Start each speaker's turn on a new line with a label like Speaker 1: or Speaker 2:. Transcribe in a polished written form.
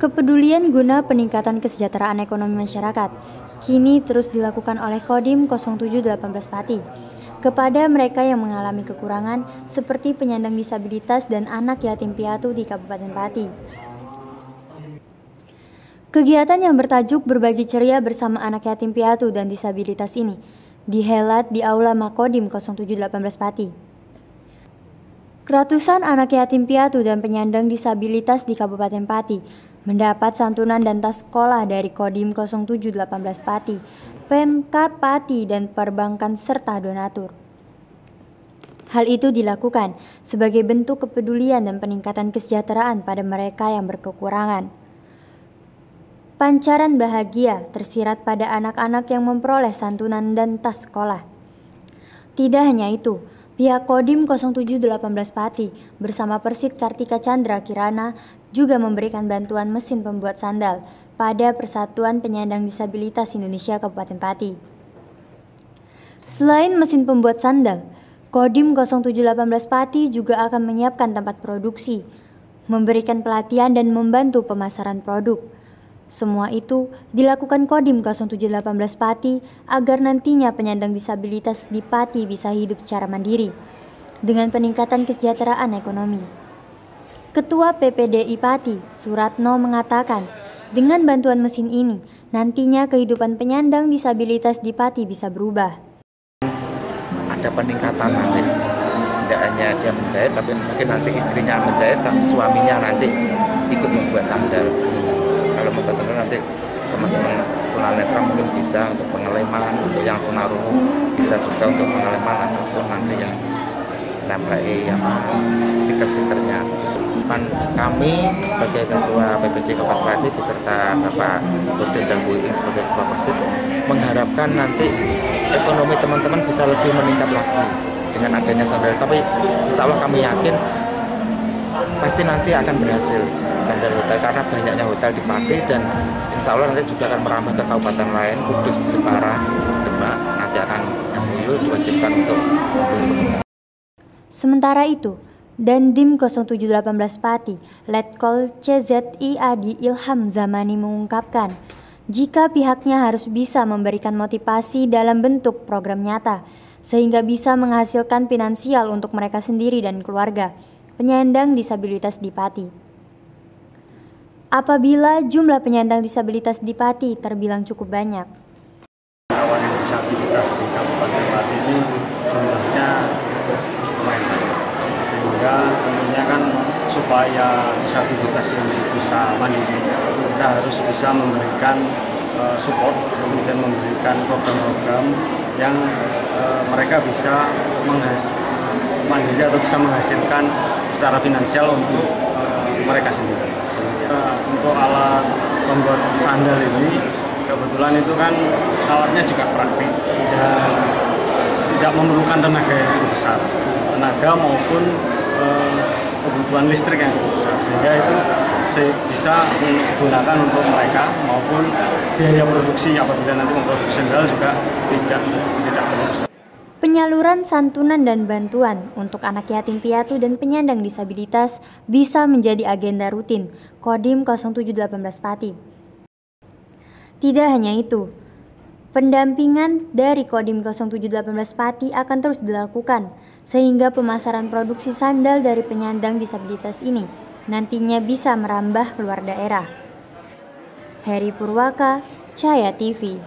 Speaker 1: Kepedulian guna peningkatan kesejahteraan ekonomi masyarakat kini terus dilakukan oleh Kodim 0718 Pati kepada mereka yang mengalami kekurangan seperti penyandang disabilitas dan anak yatim piatu di Kabupaten Pati. Kegiatan yang bertajuk Berbagi Ceria bersama anak yatim piatu dan disabilitas ini dihelat di Aula Makodim 0718 Pati. Ratusan anak yatim piatu dan penyandang disabilitas di Kabupaten Pati mendapat santunan dan tas sekolah dari Kodim 0718 Pati, Pemkab Pati, dan perbankan serta donatur. Hal itu dilakukan sebagai bentuk kepedulian dan peningkatan kesejahteraan pada mereka yang berkekurangan. Pancaran bahagia tersirat pada anak-anak yang memperoleh santunan dan tas sekolah. Tidak hanya itu, pihak Kodim 0718 Pati bersama Persit Kartika Chandra Kirana juga memberikan bantuan mesin pembuat sandal pada Persatuan Penyandang Disabilitas Indonesia Kabupaten Pati. Selain mesin pembuat sandal, Kodim 0718 Pati juga akan menyiapkan tempat produksi, memberikan pelatihan dan membantu pemasaran produk. Semua itu dilakukan Kodim 0718 Pati agar nantinya penyandang disabilitas di Pati bisa hidup secara mandiri dengan peningkatan kesejahteraan ekonomi. Ketua PPDI Pati, Suratno, mengatakan dengan bantuan mesin ini nantinya kehidupan penyandang disabilitas di Pati bisa berubah.
Speaker 2: Ada peningkatan nanti, tidak hanya dia menjahit tapi mungkin nanti istrinya menjahit, suaminya nanti ikut membuat sandal. Kalau membuat sandal nanti teman-teman tunanetra mungkin bisa untuk pengeleman, untuk yang tunarungu bisa juga untuk pengeleman ataupun nanti yang nempelin stiker-stikernya. Kami sebagai Ketua PPD Kabupaten Pati beserta Bapak Kodim dan Bu Iing sebagai Ketua Persit mengharapkan nanti ekonomi teman-teman bisa lebih meningkat lagi dengan adanya sandal. Tapi insya Allah kami yakin pasti nanti akan berhasil sandal hotel karena banyaknya hotel di Pati dan insya Allah nanti juga akan merambah ke kabupaten lain, Kudus, Jepara, Demak, nanti akan MUU diwajibkan untuk membeli.
Speaker 1: Sementara itu, Dandim 0718 Pati, Letkol CZI Adi Ilham Zamani mengungkapkan, jika pihaknya harus bisa memberikan motivasi dalam bentuk program nyata, sehingga bisa menghasilkan finansial untuk mereka sendiri dan keluarga penyandang disabilitas di Pati. Apabila jumlah penyandang disabilitas di Pati terbilang cukup banyak,
Speaker 3: kawan yang disabilitas di Kabupaten Pati ini jumlahnya lumayan banyak, sehingga tentunya kan supaya disabilitas ini bisa mandiri, kita harus bisa memberikan support, kemudian memberikan program-program yang mereka bisa mandiri atau bisa menghasilkan secara finansial untuk mereka sendiri. Untuk alat pembuat sandal ini kebetulan itu kan alatnya juga praktis dan tidak memerlukan tenaga yang cukup besar, tenaga maupun kebutuhan listrik yang cukup besar, sehingga itu bisa digunakan untuk mereka maupun biaya produksi apabila nanti memproduksi sandal juga tidak terlalu besar.
Speaker 1: Penyaluran santunan dan bantuan untuk anak yatim piatu dan penyandang disabilitas bisa menjadi agenda rutin Kodim 0718 Pati. Tidak hanya itu, pendampingan dari Kodim 0718 Pati akan terus dilakukan sehingga pemasaran produksi sandal dari penyandang disabilitas ini nantinya bisa merambah keluar daerah. Heri Purwaka, Cahaya TV.